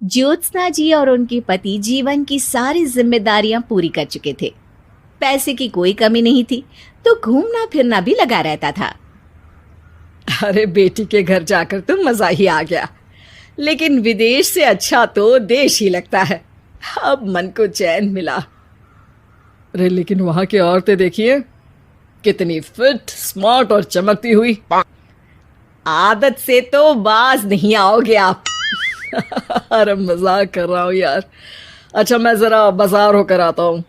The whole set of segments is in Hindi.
ज्योत्सना जी और उनके पति जीवन की सारी जिम्मेदारियां पूरी कर चुके थे। पैसे की कोई कमी नहीं थी, तो घूमना फिरना भी लगा रहता था। अरे बेटी के घर जाकर तो मजा ही आ गया, लेकिन विदेश से अच्छा तो देश ही लगता है। अब मन को चैन मिला। अरे लेकिन वहां की औरतें देखिए, कितनी फिट, स्मार्ट और चमकती हुई। आदत से तो बाज नहीं आओगे आप। अरे मजाक कर रहा हूँ यार। अच्छा मैं जरा बाजार होकर आता हूँ।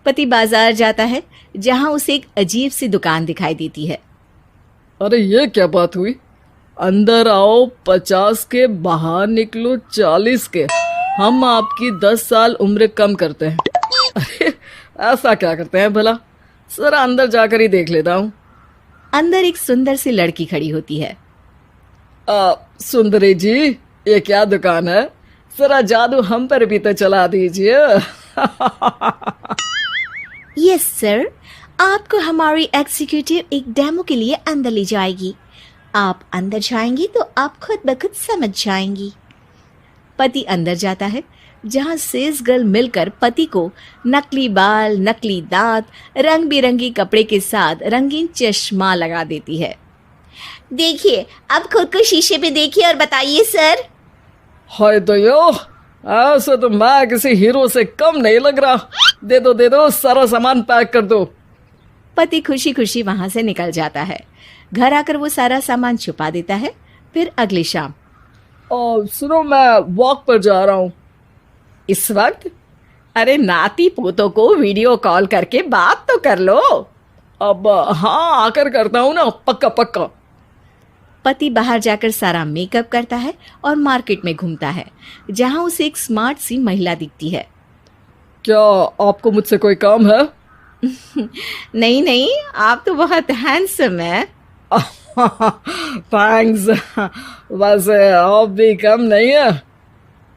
पति बाजार जाता है, जहां उसे एक अजीब सी दुकान दिखाई देती है। अरे ये क्या बात हुई? अंदर आओ 50 के, बाहर निकलो 40 के। हम आपकी 10 साल उम्र कम करते हैं। अरे ऐसा क्या करते हैं भला? जरा अंदर जाकर ही देख लेता हूँ। अंदर एक सुंदर सी लड़की खड़ी होती है। सुंदरी जी, ये क्या दुकान है? जरा जादू हम पर भी तो चला दीजिए। यस सर, आपको हमारी एग्जीक्यूटिव एक डेमो के लिए अंदर ले जाएगी। आप अंदर जाएंगी तो आप खुद ब खुद समझ जाएंगी। पति अंदर जाता है, जहां सेल्स गर्ल मिलकर पति को नकली बाल, नकली दांत, रंग बिरंगी कपड़े के साथ रंगीन चश्मा लगा देती है। देखिए, अब खुद को शीशे पे देखिए और बताइए सर। हाय दयो, ऐसे तो मैं किसी हीरो से कम नहीं लग रहा। दे दो, सारा सामान पैक कर दो। पति खुशी खुशी वहां से निकल जाता है। घर आकर वो सारा सामान छुपा देता है। फिर अगली शाम, सुनो मैं वॉक पर जा रहा हूँ। इस वक्त? अरे नाती पोतों को वीडियो कॉल करके बात तो कर लो। अब हाँ, आकर करता हूँ ना, पक्का पक्का। पति बाहर जाकर सारा मेकअप करता है और मार्केट में घूमता है, जहां उसे एक स्मार्ट सी महिला दिखती है। क्या आपको मुझसे कोई काम है? नहीं नहीं, आप तो बहुत हैंडसम हैं। थैंक्स। वैसे आप भी कम नहीं है।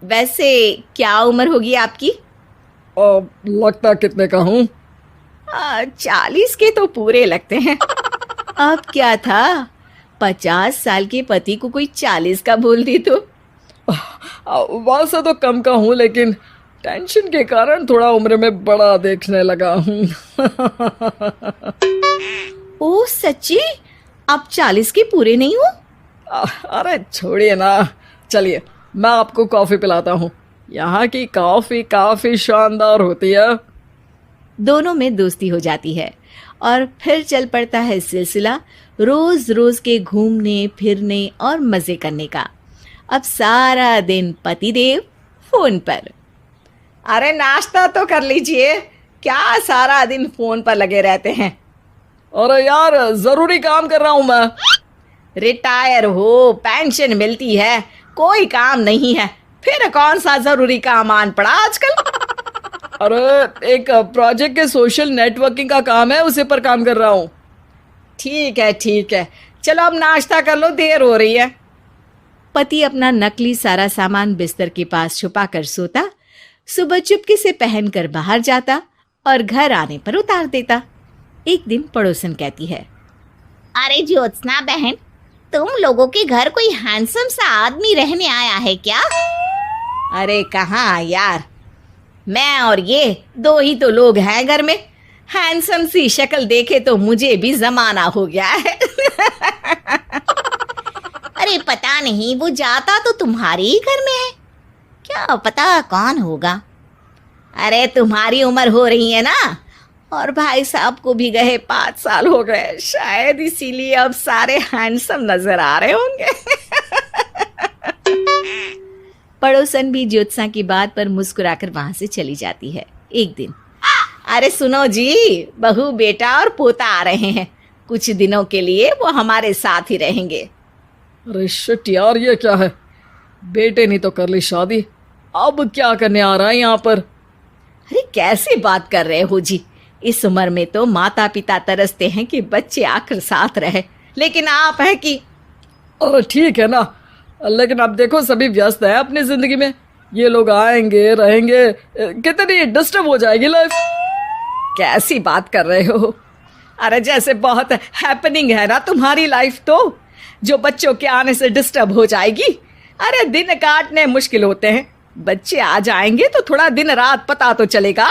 वैसे क्या उम्र होगी आपकी? लगता कितने का हूँ? 40 के तो पूरे लगते हैं। अब क्या था, 50 साल के पति को कोई 40 का बोल दी तो। वैसे तो कम का हूँ, लेकिन टेंशन के कारण थोड़ा उम्र में बड़ा देखने लगा हूँ। ओह सच्ची? आप 40 के पूरे नहीं हो? अरे छोड़िए ना, चलिए मैं आपको कॉफी पिलाता हूँ। यहाँ की कॉफी काफी शानदार होती है। दोनों में दोस्ती हो जाती है और फिर चल पड़ता है सिलसिला रोज रोज के घूमने फिरने और मजे करने का। अब सारा दिन पतिदेव फोन पर। अरे नाश्ता तो कर लीजिए, क्या सारा दिन फोन पर लगे रहते हैं? अरे यार, जरूरी काम कर रहा हूं मैं। रिटायर हो, पेंशन मिलती है, कोई काम नहीं है, फिर कौन सा जरूरी काम आन पड़ा आजकल? अरे एक प्रोजेक्ट के सोशल नेटवर्किंग का काम है, उसी पर काम कर रहा हूँ। ठीक है, चलो अब नाश्ता कर लो, देर हो रही है। पति अपना नकली सारा सामान बिस्तर के पास छुपा कर सोता, सुबह चुपके से पहनकर बाहर जाता और घर आने पर उतार देता। एक दिन पड़ोसन कहती है, अरे ज्योत्सना बहन, तुम लोगों के घर कोई हैंडसम सा आदमी रहने आया है क्या? अरे कहाँ यार, मैं और ये दो ही तो लोग हैं घर में। हैंडसम सी शक्ल देखे तो मुझे भी जमाना हो गया है। अरे पता नहीं, वो जाता तो तुम्हारे ही घर में है, क्या पता कौन होगा। अरे तुम्हारी उम्र हो रही है ना, और भाई साहब को भी गए 5 साल हो गए, शायद इसीलिए अब सारे हैंडसम नजर आ रहे होंगे। पड़ोसन भी ज्योत्सना की बात पर मुस्कुराकर वहां से चली जाती है। एक दिन, अरे सुनो जी, बहू बेटा और पोता आ रहे हैं, कुछ दिनों के लिए वो हमारे साथ ही रहेंगे। अरे शिट यार, ये क्या है? बेटे ने तो कर ली शादी, अब क्या करने आ रहा है यहाँ पर? अरे कैसे बात कर रहे हो जी, इस उम्र में तो माता पिता तरसते हैं कि बच्चे आकर साथ रहे, लेकिन आप है कि। अरे ठीक है ना, लेकिन अब देखो सभी व्यस्त हैं अपनी जिंदगी में, ये लोग आएंगे रहेंगे, कितनी डिस्टर्ब हो जाएगी लाइफ। कैसी बात कर रहे हो? अरे जैसे बहुत हैपनिंग है ना तुम्हारी लाइफ, तो जो बच्चों के आने से डिस्टर्ब हो जाएगी। अरे दिन काटने मुश्किल होते हैं, बच्चे आ जाएंगे तो थोड़ा दिन रात पता तो चलेगा।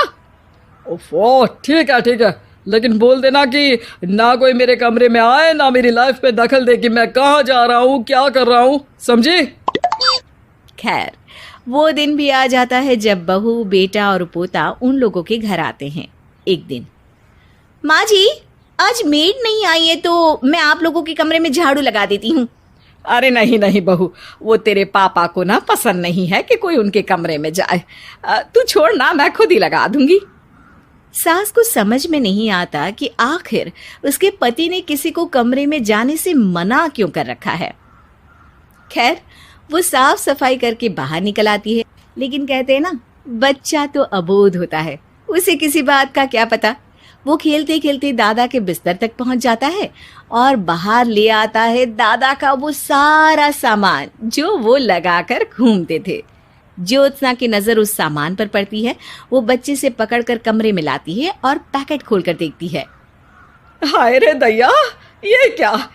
ओफो, ठीक है, लेकिन बोल देना कि ना कोई मेरे कमरे में आए, ना मेरी लाइफ पे दखल दे कि मैं कहाँ जा रहा हूँ, क्या कर रहा हूँ, समझी? खैर, वो दिन भी आ जाता है जब बहू, बेटा और पोता उन लोगों के घर आते हैं। एक दिन, माँ जी, आज मेड नहीं आई है तो मैं आप लोगों के कमरे में झाड़ू लगा देती हूँ। अरे नहीं बहू, वो तेरे पापा को ना पसंद नहीं है कि कोई उनके कमरे में जाए। तू छोड़ ना, मैं खुद ही लगा दूंगी। सास को समझ में नहीं आता कि आखिर उसके पति ने किसी को कमरे में जाने से मना क्यों कर रखा है। खैर, वो साफ सफाई करके बाहर निकल आती है, लेकिन कहते हैं ना, बच्चा तो अबोध होता है, उसे किसी बात का क्या पता। वो खेलते खेलते दादा के बिस्तर तक पहुंच जाता है और बाहर ले आता है दादा का वो सारा सामान जो वो लगाकर घूमते थे। ज्योत्सना की नजर उस सामान पर पड़ती है। वो बच्चे से पकड़कर कमरे में लाती है और पैकेट खोलकर देखती है। हाय रे दैया, ये क्या?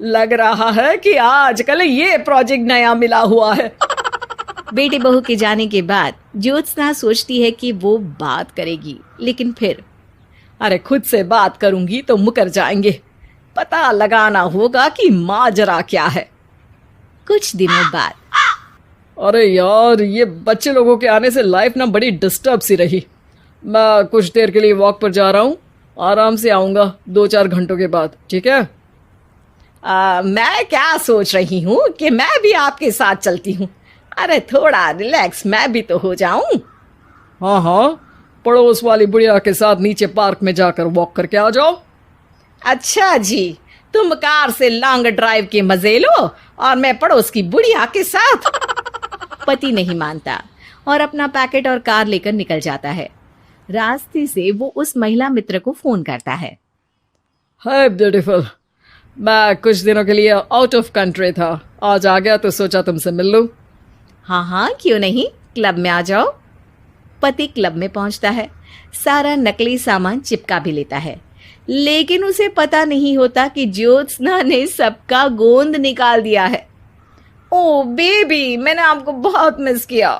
लग रहा है कि आजकल ये प्रोजेक्ट नया मिला हुआ है। बेटे बहू के जाने के बाद ज्योत्सना सोचती है कि वो बात करेगी, लेकिन फिर अरे खुद से बात करूंगी तो मुकर जाएंगे। पता लगाना होगा कि माजरा क्या है। कुछ दिनों बाद, अरे यार, ये बच्चे लोगों के आने से लाइफ ना बड़ी डिस्टर्ब सी रही। मैं कुछ देर के लिए वॉक पर जा रहा हूँ, आराम से आऊँगा 2-4 घंटों के बाद, ठीक है? मैं क्या सोच रही हूँ कि मैं भी आपके साथ चलती हूँ। अरे थोड़ा रिलैक्स मैं भी तो हो जाऊँ। हाँ, पड़ोस वाली बुढ़िया के साथ नीचे पार्क में जाकर वॉक करके आ जाओ। अच्छा जी, तुम कार से लॉन्ग ड्राइव के मजे लो और मैं पड़ोस की बुढ़िया के साथ। पति नहीं मानता और अपना पैकेट और कार लेकर निकल जाता है। रास्ते से वो उस महिला मित्र को फोन करता है। हाय ब्यूटीफुल, मैं कुछ दिनों के लिए आउट ऑफ कंट्री था, आज आ गया तो सोचा तुमसे मिल लूं। हाँ, क्यों नहीं, क्लब में आ जाओ। पति क्लब में पहुंचता है, सारा नकली सामान चिपका भी लेता है, लेकिन उसे पता नहीं होता कि ज्योत्सना ने सबका गोंद निकाल दिया है। ओ बेबी, मैंने आपको बहुत मिस किया।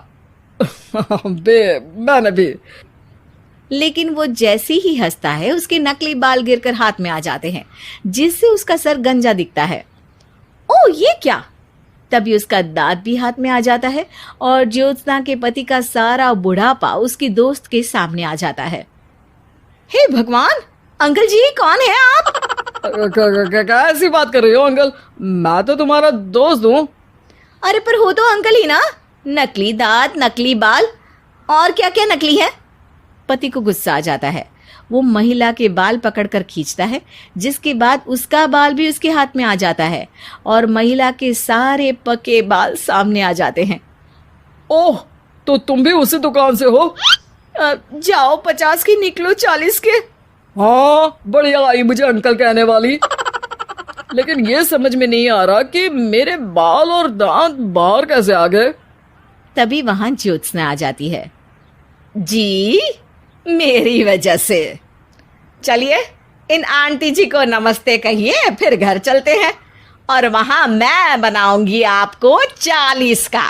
मैंने भी। लेकिन वो जैसे ही हंसता है, उसके नकली बाल गिरकर हाथ में आ जाते हैं, जिससे उसका सर गंजा दिखता है। ओ ये क्या? तभी उसका दांत भी हाथ में आ जाता है और ज्योत्सना के पति का सारा बुढ़ापा उसकी दोस्त के सामने आ जाता है। हे भगवान, अंकल जी, कौन है आप? क्या ऐसी बात कर रही हो अंकल? मैं तो तुम्हारा दोस्त हूँ। अरे पर हो तो अंकल ही ना। नकली दांत, नकली बाल और क्या क्या नकली है। पति को गुस्सा आ जाता है। वो महिला के बाल पकड़कर खींचता है, जिसके बाद उसका बाल भी उसके हाथ में आ जाता है और महिला के सारे पके बाल सामने आ जाते हैं। ओह, तो तुम भी उसी दुकान से हो? जाओ 50 की निकलो 40 के। हाँ, बढ़िया आई मुझे अंकल कहने वाली। लेकिन ये समझ में नहीं आ रहा कि मेरे बाल और दांत बाहर कैसे आ गए। तभी वहां ज्योत्सना आ जाती है। जी, मेरी वजह से। चलिए, इन आंटी जी को नमस्ते कहिए, फिर घर चलते हैं और वहां मैं बनाऊंगी आपको 40 का।